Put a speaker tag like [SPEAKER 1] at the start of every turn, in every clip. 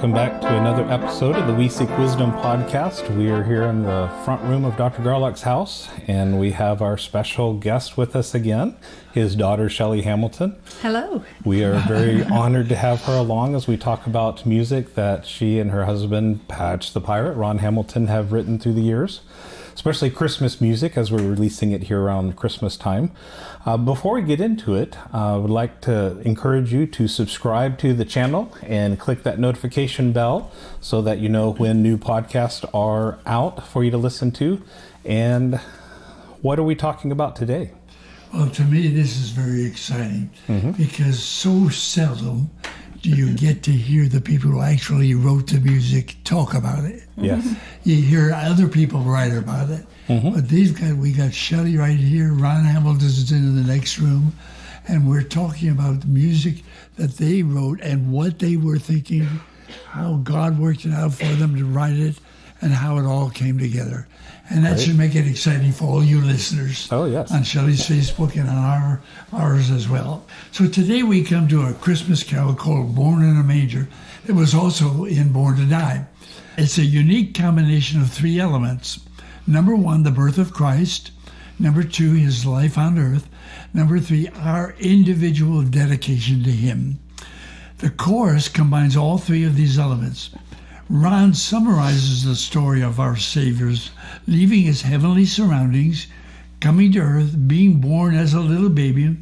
[SPEAKER 1] welcome back to another episode of the We Seek Wisdom podcast. We are here in the front room of Dr. Garlock's house, and we have our special guest with us again, his daughter, Shelly Hamilton.
[SPEAKER 2] Hello.
[SPEAKER 1] We are very honored to have her along as we talk about music that she and her husband, Patch the Pirate, Ron Hamilton, have written through the years, especially Christmas music as we're releasing it here around Christmas time. Before we get into it, I would like to encourage you to subscribe to the channel and click that notification bell so that you know when new podcasts are out for you to listen to. And what are we talking about today?
[SPEAKER 3] Well, to me, this is very exciting because so seldom do you get to hear the people who actually wrote the music talk about it.
[SPEAKER 1] Yes.
[SPEAKER 3] You hear other people write about it. But we got Shelly right here, Ron Hamilton's in the next room, and we're talking about the music that they wrote and what they were thinking, how God worked it out for them to write it, and how it all came together. And that should make it exciting for all you listeners.
[SPEAKER 1] Oh, yes.
[SPEAKER 3] On Shelly's Facebook and on ours as well. So today we come to a Christmas carol called Born in a Manger. It was also in Born to Die. It's a unique combination of three elements. Number one, the birth of Christ. Number two, his life on earth. Number three, our individual dedication to him. The chorus combines all three of these elements. Ron summarizes the story of our Savior's leaving his heavenly surroundings, coming to earth, being born as a little baby,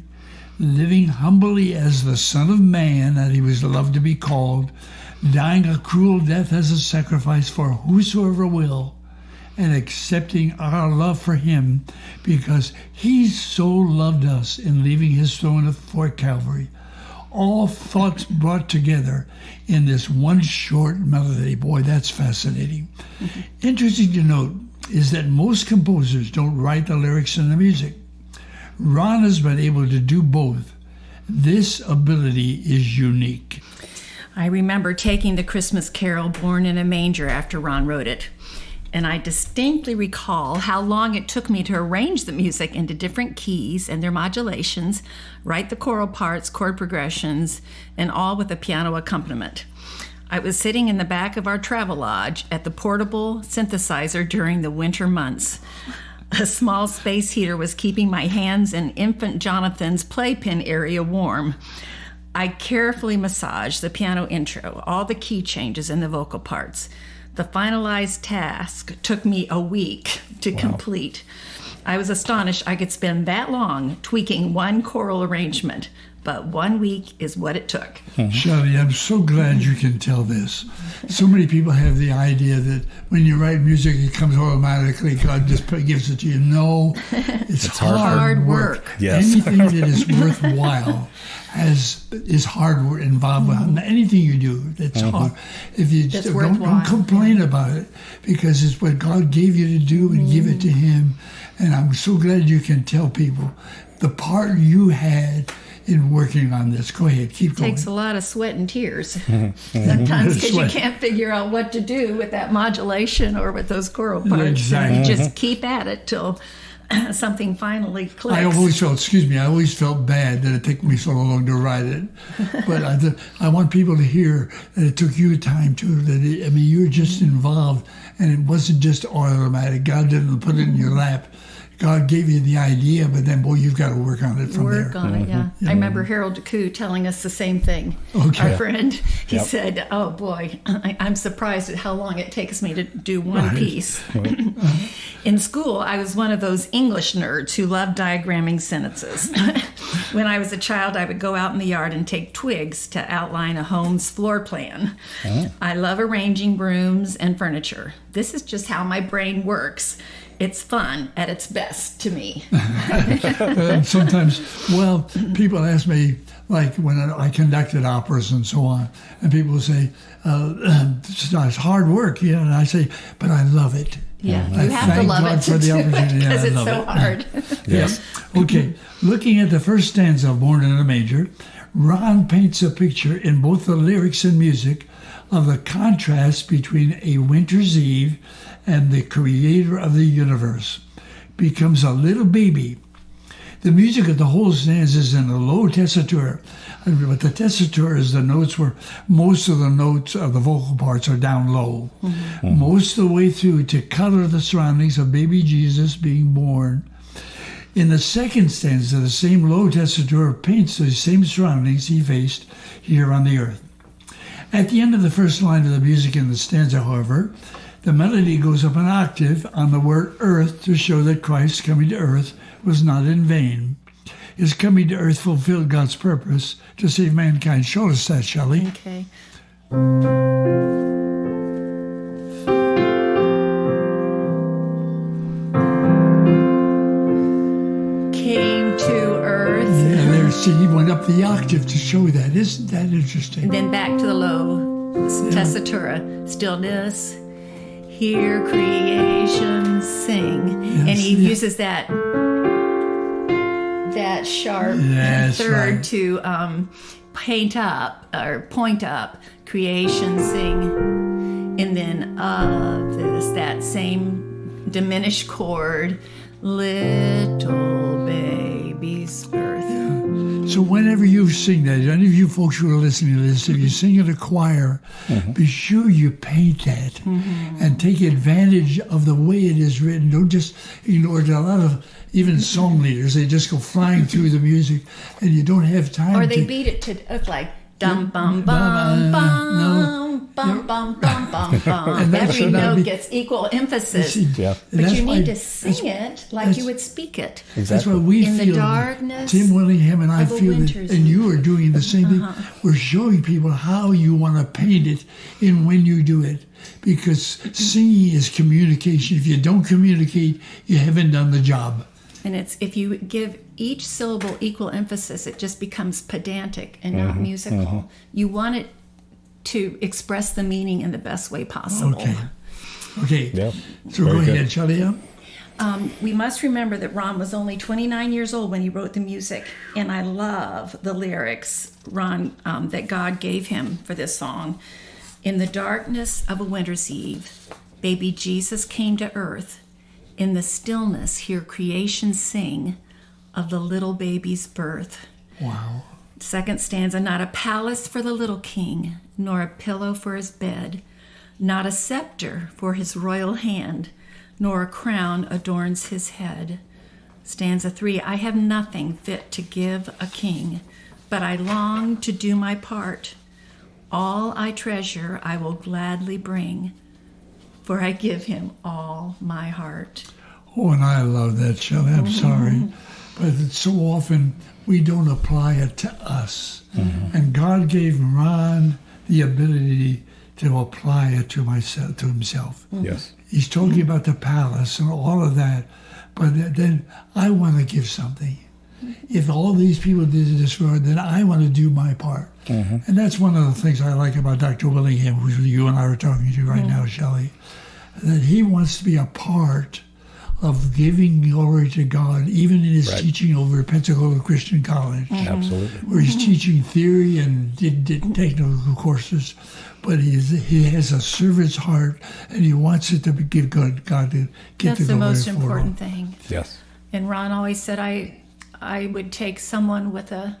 [SPEAKER 3] living humbly as the Son of Man that he was loved to be called, dying a cruel death as a sacrifice for whosoever will, and accepting our love for him because he so loved us in leaving his throne at Fort Calvary. All thoughts brought together in this one short melody. Boy, that's fascinating. Interesting to note is that most composers don't write the lyrics and the music. Ron has been able to do both. This ability is unique.
[SPEAKER 2] I remember taking the Christmas carol Born in a Manger after Ron wrote it. And I distinctly recall how long it took me to arrange the music into different keys and their modulations, write the choral parts, chord progressions, and all with a piano accompaniment. I was sitting in the back of our travel lodge at the portable synthesizer during the winter months. A small space heater was keeping my hands in infant Jonathan's playpen area warm. I carefully massaged the piano intro, all the key changes, and the vocal parts. The finalized task took me a week to complete. I was astonished I could spend that long tweaking one choral arrangement, but 1 week is what it took.
[SPEAKER 3] Shelly, I'm so glad you can tell this. So many people have the idea that when you write music, it comes automatically. God just gives it to you. No, it's hard work.
[SPEAKER 1] Yes.
[SPEAKER 3] Anything that is worthwhile is hard work involved with anything you do that's hard. If you don't complain about it, because it's what God gave you to do and give it to him. And I'm so glad you can tell people the part you had in working on this. Go ahead, keep going.
[SPEAKER 2] It takes a lot of sweat and tears sometimes because you can't figure out what to do with that modulation or with those choral parts.
[SPEAKER 3] Exactly.
[SPEAKER 2] You just keep at it till something finally clicks.
[SPEAKER 3] I always felt bad that it took me so long to write it. But I want people to hear that it took you time too. You're just involved, and it wasn't just automatic. God didn't put it in your lap. God gave you the idea, but then, boy, you've got to work on it from there.
[SPEAKER 2] Work on it, yeah. I remember Harold DeCoux telling us the same thing.
[SPEAKER 3] Okay.
[SPEAKER 2] Our friend, he said, oh, boy, I'm surprised at how long it takes me to do one piece. In school, I was one of those English nerds who loved diagramming sentences. When I was a child, I would go out in the yard and take twigs to outline a home's floor plan. I love arranging rooms and furniture. This is just how my brain works. It's fun at its best to me.
[SPEAKER 3] Sometimes, people ask me, like when I conducted operas and so on, and people say, it's hard work, and I say, but I love it.
[SPEAKER 2] Yeah, you have to love it to do it because it's so hard.
[SPEAKER 3] Yes. Okay, looking at the first stanza of Born in a Manger, Ron paints a picture in both the lyrics and music of the contrast between a winter's eve and the creator of the universe. Becomes a little baby. The music of the whole stanza is in a low tessitura. But the tessitura is the notes where most of the notes of the vocal parts are down low. Most of the way through to color the surroundings of baby Jesus being born. In the second stanza, the same low tessitura paints the same surroundings he faced here on the earth. At the end of the first line of the music in the stanza, however, the melody goes up an octave on the word earth to show that Christ's coming to earth was not in vain. His coming to earth fulfilled God's purpose to save mankind. Show us that, Shelly.
[SPEAKER 2] Okay. Came to earth.
[SPEAKER 3] Yeah, there, see, he went up the octave to show that. Isn't that interesting?
[SPEAKER 2] And then back to the low tessitura. Stillness. Hear creation sing.
[SPEAKER 3] Yes,
[SPEAKER 2] And he uses that sharp third
[SPEAKER 3] right.
[SPEAKER 2] to paint up or point up, creation sing, and then of this, that same diminished chord, little baby's birth.
[SPEAKER 3] So whenever you sing that, any of you folks who are listening to this, if you sing in a choir, be sure you paint that and take advantage of the way it is written. Don't just ignore it. A lot of even song leaders, they just go flying through the music and you don't have time
[SPEAKER 2] Or they beat it to like dum bum bum bum bum bum bum bum bum. Every note gets equal emphasis.
[SPEAKER 1] Yeah.
[SPEAKER 2] But you need to sing it like you would speak it.
[SPEAKER 3] That's what we
[SPEAKER 2] In
[SPEAKER 3] feel.
[SPEAKER 2] the darkness
[SPEAKER 3] Tim Willingham and I
[SPEAKER 2] of a
[SPEAKER 3] feel that,
[SPEAKER 2] winter's
[SPEAKER 3] and you are doing the same thing. We're showing people how you want to paint it and when you do it. Because singing is communication. If you don't communicate, you haven't done the job.
[SPEAKER 2] And it's if you give each syllable equal emphasis, it just becomes pedantic and not musical. You want it to express the meaning in the best way possible.
[SPEAKER 3] Okay.
[SPEAKER 1] Yep.
[SPEAKER 3] So
[SPEAKER 1] Very
[SPEAKER 3] go
[SPEAKER 1] good.
[SPEAKER 3] ahead, Shelly.
[SPEAKER 2] We must remember that Ron was only 29 years old when he wrote the music, and I love the lyrics, Ron, that God gave him for this song. In the darkness of a winter's eve, baby Jesus came to earth. In the stillness, hear creation sing of the little baby's birth.
[SPEAKER 3] Wow.
[SPEAKER 2] Second stanza, not a palace for the little king, nor a pillow for his bed, not a scepter for his royal hand, nor a crown adorns his head. Stanza 3, I have nothing fit to give a king, but I long to do my part. All I treasure I will gladly bring, for I give him all my heart.
[SPEAKER 3] Oh, and I love that, Shelly. I'm sorry. But it's so often we don't apply it to us. And God gave Ron the ability to apply it to himself.
[SPEAKER 1] Yes.
[SPEAKER 3] He's talking about the palace and all of that. But then I want to give something. If all these people did this for it, then I want to do my part. And that's one of the things I like about Dr. Willingham, who you and I are talking to right now, Shelly, that he wants to be a part of giving glory to God, even in his teaching over at Pensacola Christian College.
[SPEAKER 1] Absolutely.
[SPEAKER 3] Where he's teaching theory and did technical courses, but he has a servant's heart, and he wants it to give God to get
[SPEAKER 2] That's
[SPEAKER 3] the
[SPEAKER 2] the
[SPEAKER 3] glory
[SPEAKER 2] most
[SPEAKER 3] for
[SPEAKER 2] important
[SPEAKER 3] him.
[SPEAKER 2] thing.
[SPEAKER 1] Yes.
[SPEAKER 2] And Ron always said I would take someone with a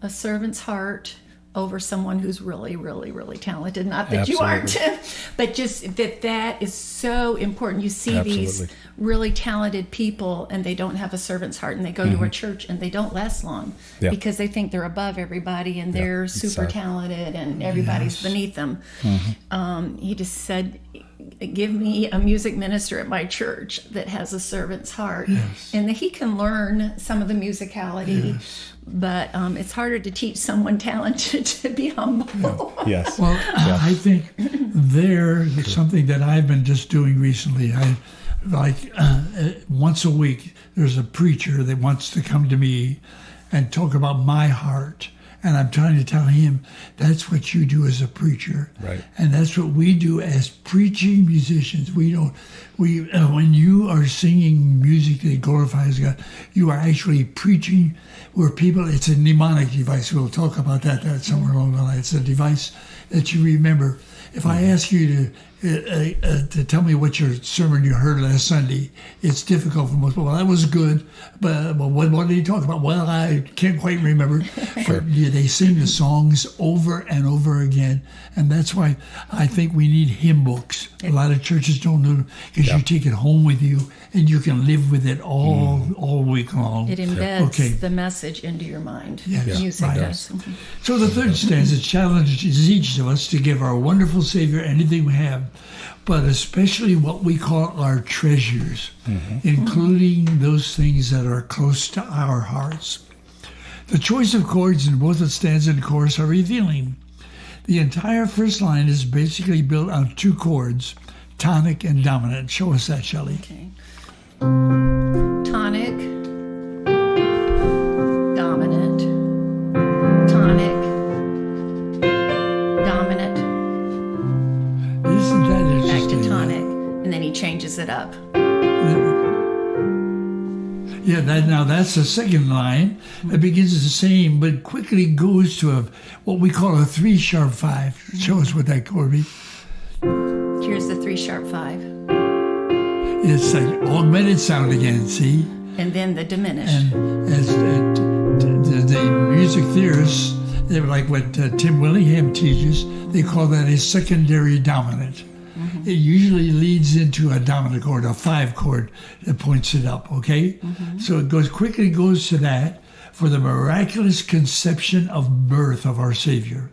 [SPEAKER 2] servant's heart over someone who's really, really, really talented. Not that you aren't, but just that is so important. You see these really talented people and they don't have a servant's heart, and they go to a church and they don't last long because they think they're above everybody and they're super talented and everybody's beneath them. He just said, give me a music minister at my church that has a servant's heart, and that he can learn some of the musicality, but it's harder to teach someone talented to be humble.
[SPEAKER 1] Yes.
[SPEAKER 3] Well, I think there's something that I've been just doing recently. Once a week, there's a preacher that wants to come to me and talk about my heart. And I'm trying to tell him that's what you do as a preacher.
[SPEAKER 1] Right.
[SPEAKER 3] And that's what we do as preaching musicians. We when you are singing music that glorifies God, you are actually preaching where people, it's a mnemonic device. We'll talk about that somewhere along the line. It's a device that you remember. If I ask you to tell me what your sermon you heard last Sunday, it's difficult for most people. Well, that was good, but what did he talk about? Well, I can't quite remember. Sure. But they sing the songs over and over again, and that's why I think we need hymn books. A lot of churches don't do it because you take it home with you and you can live with it all week long.
[SPEAKER 2] It embeds the message into your mind.
[SPEAKER 3] Yes,
[SPEAKER 2] music
[SPEAKER 3] right.
[SPEAKER 2] does.
[SPEAKER 3] So the third stanza challenges each of us to give our wonderful Savior anything we have, but especially what we call our treasures, including those things that are close to our hearts. The choice of chords in both the stanza and chorus are revealing. The entire first line is basically built on two chords, tonic and dominant. Show us that, Shelly.
[SPEAKER 2] Okay. Tonic, dominant, tonic, dominant.
[SPEAKER 3] Isn't that interesting?
[SPEAKER 2] Back to tonic, and then he changes it up.
[SPEAKER 3] Yeah, that's the second line. It begins as the same, but quickly goes to what we call a 3♯5. Show us what that chord be.
[SPEAKER 2] Here's the 3♯5.
[SPEAKER 3] It's like augmented sound again, see?
[SPEAKER 2] And then the diminished.
[SPEAKER 3] And as the music theorists, they were like what Tim Willingham teaches, they call that a secondary dominant. It usually leads into a dominant chord, a 5 chord that points it up, okay? So it quickly goes to that for the miraculous conception of birth of our Savior.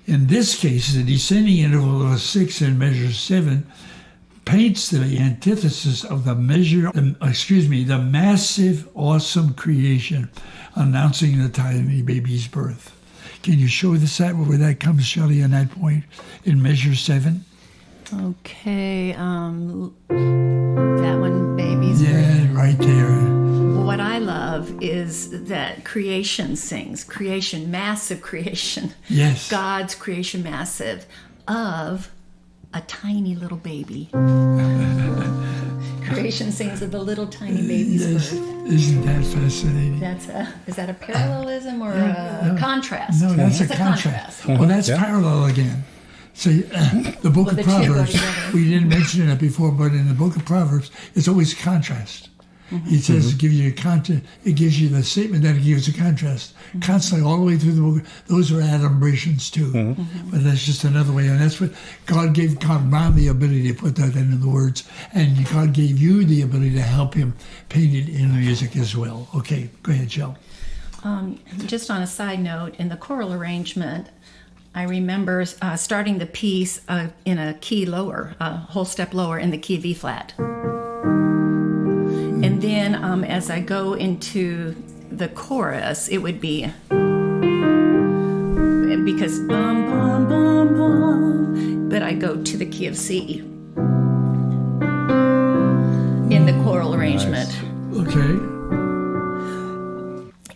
[SPEAKER 3] In this case, the descending interval of a 6 in measure 7 paints the antithesis of the massive, awesome creation announcing the tiny baby's birth. Can you show us that, where that comes, Shelly, on that point in measure 7?
[SPEAKER 2] Okay, that one, baby's birth.
[SPEAKER 3] Yeah, right there.
[SPEAKER 2] What I love is that creation sings, creation, massive creation.
[SPEAKER 3] Yes.
[SPEAKER 2] God's creation, massive, of a tiny little baby. Creation sings of the little tiny baby's birth.
[SPEAKER 3] Isn't that fascinating?
[SPEAKER 2] Is that a parallelism or a contrast?
[SPEAKER 3] No, that's a contrast. Well, that's parallel again. See, the book of Proverbs, we didn't mention it before, but in the book of Proverbs, it's always contrast. It says it gives you it gives you the statement that it gives a contrast. Constantly, all the way through the book, those are adumbrations too. But that's just another way, and that's what God gave man the ability to put that into the words, and God gave you the ability to help him paint it in the music as well. Okay, go ahead, Jill.
[SPEAKER 2] Just on a side note, in the choral arrangement, I remember starting the piece in a key lower, a whole step lower in the key of E flat. And then as I go into the chorus, it would be, because bum, bum, bum, bum, but I go to the key of C in the choral arrangement.
[SPEAKER 3] Nice. Okay.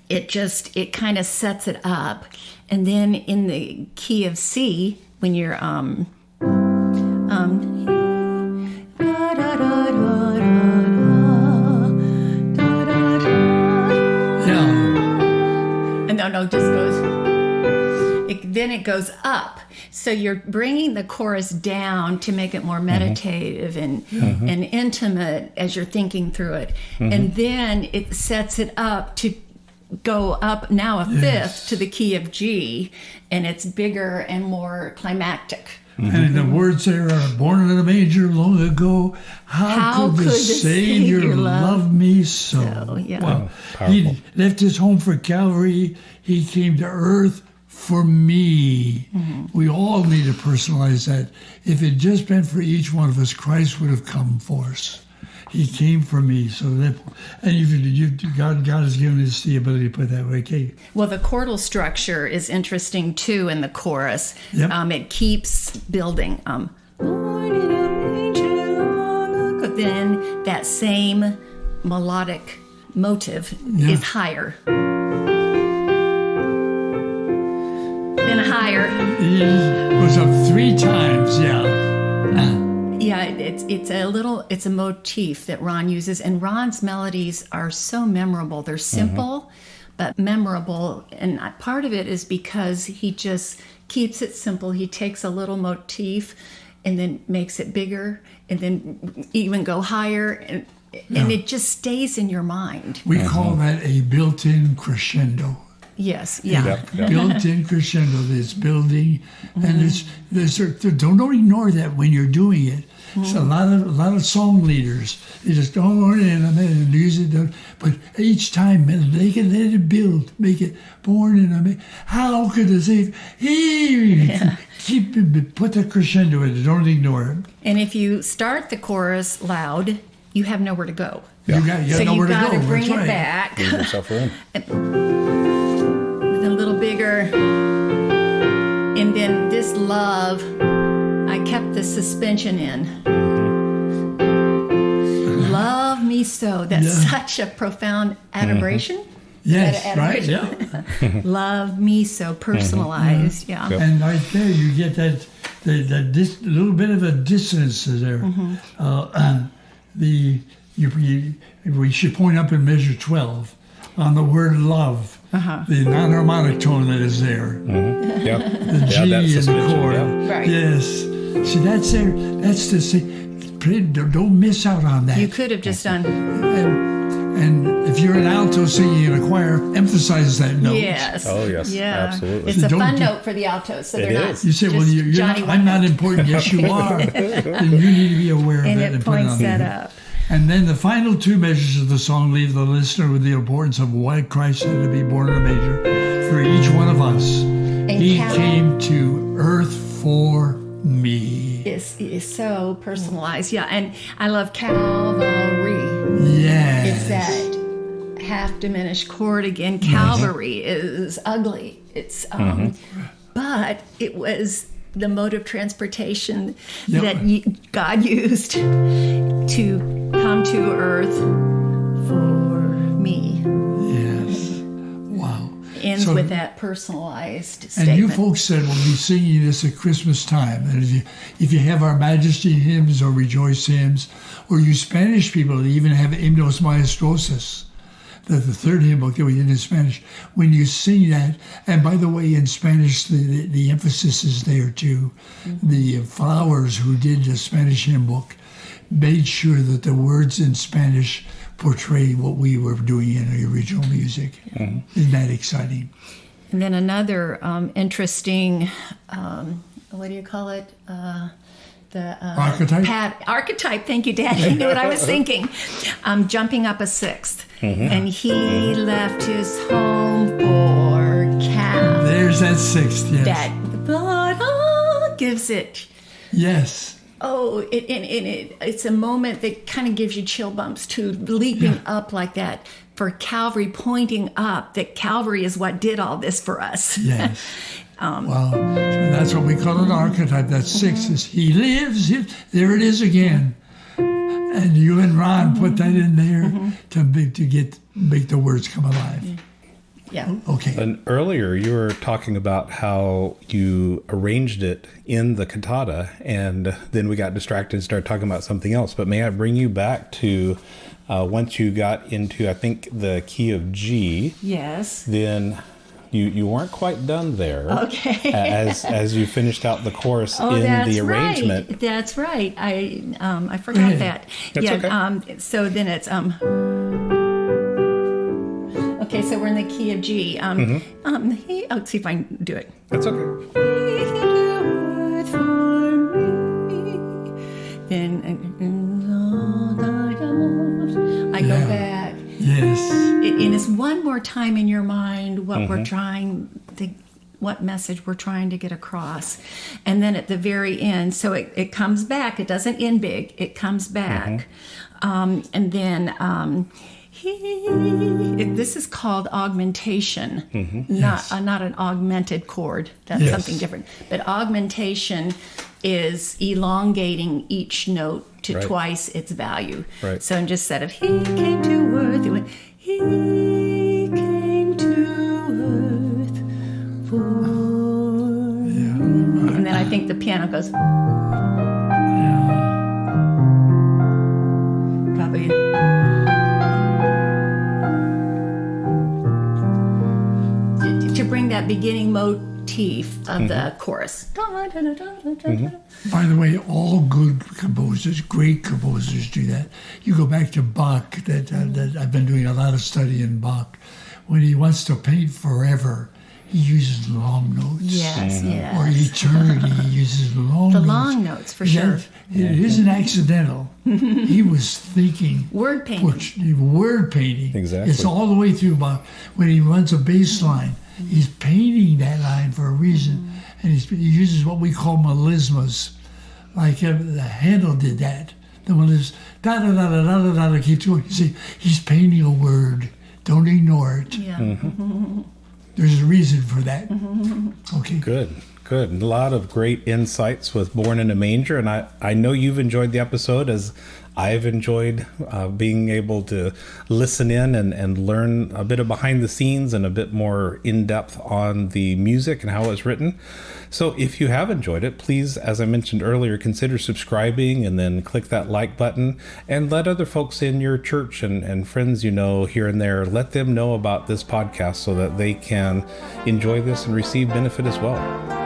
[SPEAKER 2] It kind of sets it up. And then in the key of C, when you're no, just goes. Then it goes up. So you're bringing the chorus down to make it more meditative and intimate as you're thinking through it. And then it sets it up to go up now a fifth to the key of G, and it's bigger and more climactic.
[SPEAKER 3] And the words there are, born in a manger long ago, how could the Savior love me so? Well, he left his home for Calvary. He came to earth for me. We all need to personalize that. If it just been for each one of us, Christ would have come for us. He came for me, so that, and God has given us the ability to put that way. Okay.
[SPEAKER 2] Well, the chordal structure is interesting too in the chorus.
[SPEAKER 3] Yep.
[SPEAKER 2] It keeps building. Born in a manger long ago. Then that same melodic motive is higher. Then higher.
[SPEAKER 3] It goes up 3 times. Yeah.
[SPEAKER 2] Yeah, it's a motif that Ron uses, and Ron's melodies are so memorable. They're simple, but memorable, and part of it is because he just keeps it simple. He takes a little motif and then makes it bigger, and then even go higher, and it just stays in your mind.
[SPEAKER 3] We call that a built-in crescendo.
[SPEAKER 2] Yes, yeah.
[SPEAKER 3] Built-in crescendo that's building, and don't ignore that when you're doing it. So a lot of song leaders, they just don't and use it, but each time they can let it build, make it born in a. How could they say put the crescendo in it? Don't ignore it.
[SPEAKER 2] And if you start the chorus loud, you have nowhere to go.
[SPEAKER 3] You got
[SPEAKER 2] so
[SPEAKER 3] nowhere
[SPEAKER 2] you've got
[SPEAKER 3] to go.
[SPEAKER 2] to bring
[SPEAKER 3] That's
[SPEAKER 2] it
[SPEAKER 3] right.
[SPEAKER 2] back.
[SPEAKER 1] Bring yourself in.
[SPEAKER 2] A little bigger, and then this love, I kept the suspension in. Love me so. That's such a profound adoration.
[SPEAKER 3] Yes,
[SPEAKER 2] Adoration?
[SPEAKER 3] right. Yeah.
[SPEAKER 2] Love me so, personalized. Yeah.
[SPEAKER 1] Yep.
[SPEAKER 3] And right there, you get that little bit of a dissonance there. We should point up in measure 12 on the word love, the non-harmonic tone that is there, the G in the chord.
[SPEAKER 2] Right.
[SPEAKER 3] Yes. See, that's there. That's to say, don't miss out on that.
[SPEAKER 2] You could have just done.
[SPEAKER 3] And if you're an alto singing in a choir, emphasize that note.
[SPEAKER 2] Yes.
[SPEAKER 1] Oh, yes.
[SPEAKER 2] Yeah.
[SPEAKER 1] Absolutely.
[SPEAKER 2] It's a
[SPEAKER 3] Don't
[SPEAKER 2] fun
[SPEAKER 3] do-
[SPEAKER 2] note for the altos, so
[SPEAKER 1] It
[SPEAKER 2] they're
[SPEAKER 1] is.
[SPEAKER 2] not.
[SPEAKER 3] You say, well,
[SPEAKER 2] just
[SPEAKER 3] you're
[SPEAKER 2] Johnny
[SPEAKER 3] not, I'm not
[SPEAKER 2] Wonder.
[SPEAKER 3] important. Yes, you are. Then you need to be aware of
[SPEAKER 2] And
[SPEAKER 3] that
[SPEAKER 2] it
[SPEAKER 3] put
[SPEAKER 2] points
[SPEAKER 3] on
[SPEAKER 2] that
[SPEAKER 3] there.
[SPEAKER 2] up.
[SPEAKER 3] And then the final two measures of the song leave the listener with the importance of why Christ had to be born in a manger for each one of us. He came to earth for me.
[SPEAKER 2] Is so personalized. Yeah, and I love Calvary.
[SPEAKER 3] Yes.
[SPEAKER 2] It's that half diminished chord again. Calvary is ugly. It's but it was the mode of transportation that God used to come to earth for me.
[SPEAKER 3] Yes. Wow.
[SPEAKER 2] Ends with that personalized
[SPEAKER 3] And
[SPEAKER 2] statement.
[SPEAKER 3] you folks said we'll be singing this at Christmas time. And if you have our Majesty hymns or Rejoice hymns, or you Spanish people that even have himnos maestrosos, the third hymn book that we did in Spanish, when you sing that, and by the way, in Spanish, the emphasis is there too. The Flowers, who did the Spanish hymn book, made sure that the words in Spanish portray what we were doing in the original music. Isn't that exciting?
[SPEAKER 2] And then another interesting, what do you call it?
[SPEAKER 3] Archetype?
[SPEAKER 2] Archetype, thank you, Dad. You knew what I was thinking. Jumping up a sixth. And he left his home for calf.
[SPEAKER 3] There's that sixth, yes.
[SPEAKER 2] That blood gives it.
[SPEAKER 3] Yes.
[SPEAKER 2] Oh, it's a moment that kind of gives you chill bumps too, leaping up like that. For Calvary, pointing up, that Calvary is what did all this for us.
[SPEAKER 3] Yes. Well, that's what we call an archetype. That six is he lives. There it is again. And you and Ron put that in there to make the words come alive.
[SPEAKER 2] Yeah.
[SPEAKER 3] Okay.
[SPEAKER 1] And earlier you were talking about how you arranged it in the cantata, and then we got distracted and started talking about something else. But may I bring you back to once you got into, I think, the key of G.
[SPEAKER 2] Yes.
[SPEAKER 1] Then you weren't quite done there.
[SPEAKER 2] Okay.
[SPEAKER 1] as you finished out the chorus in
[SPEAKER 2] that's
[SPEAKER 1] the arrangement.
[SPEAKER 2] Right. That's right. I forgot that.
[SPEAKER 1] That's okay.
[SPEAKER 2] So then it's okay. So we're in the key of G. Let's see if I can do it.
[SPEAKER 1] That's okay.
[SPEAKER 2] Then I go back.
[SPEAKER 3] Yes.
[SPEAKER 2] And it's one more time in your mind what what message we're trying to get across. And then at the very end, so it comes back. It doesn't end big. It comes back. And then this is called augmentation, not an augmented chord. That's something different. But augmentation is elongating each note to twice its value.
[SPEAKER 1] Right.
[SPEAKER 2] So instead of he came to earth, it went he came to earth for me. And then I think the piano goes. during that beginning motif of the chorus.
[SPEAKER 3] By the way, all good composers, great composers do that. You go back to Bach, that I've been doing a lot of study in Bach. When he wants to paint forever, he uses long notes.
[SPEAKER 2] Yes, yes.
[SPEAKER 3] Or eternity, he uses long
[SPEAKER 2] The
[SPEAKER 3] notes.
[SPEAKER 2] long notes, for sure.
[SPEAKER 3] It isn't accidental. He was thinking.
[SPEAKER 2] Word painting.
[SPEAKER 3] Word painting.
[SPEAKER 1] Exactly.
[SPEAKER 3] It's all the way through Bach. When he runs a bass line, he's painting that line for a reason. And he uses what we call melismas. Like Handel did that. The melisma, da-da-da-da-da-da-da, keeps going. You see, he's painting a word. Don't ignore it.
[SPEAKER 2] Yeah.
[SPEAKER 3] There's a reason for that. Okay.
[SPEAKER 1] Good. A lot of great insights with Born in a Manger, and I know you've enjoyed the episode as I've enjoyed being able to listen in and learn a bit of behind the scenes and a bit more in depth on the music and how it's written. So if you have enjoyed it, please, as I mentioned earlier, consider subscribing and then click that like button and let other folks in your church and friends you know here and there, let them know about this podcast so that they can enjoy this and receive benefit as well.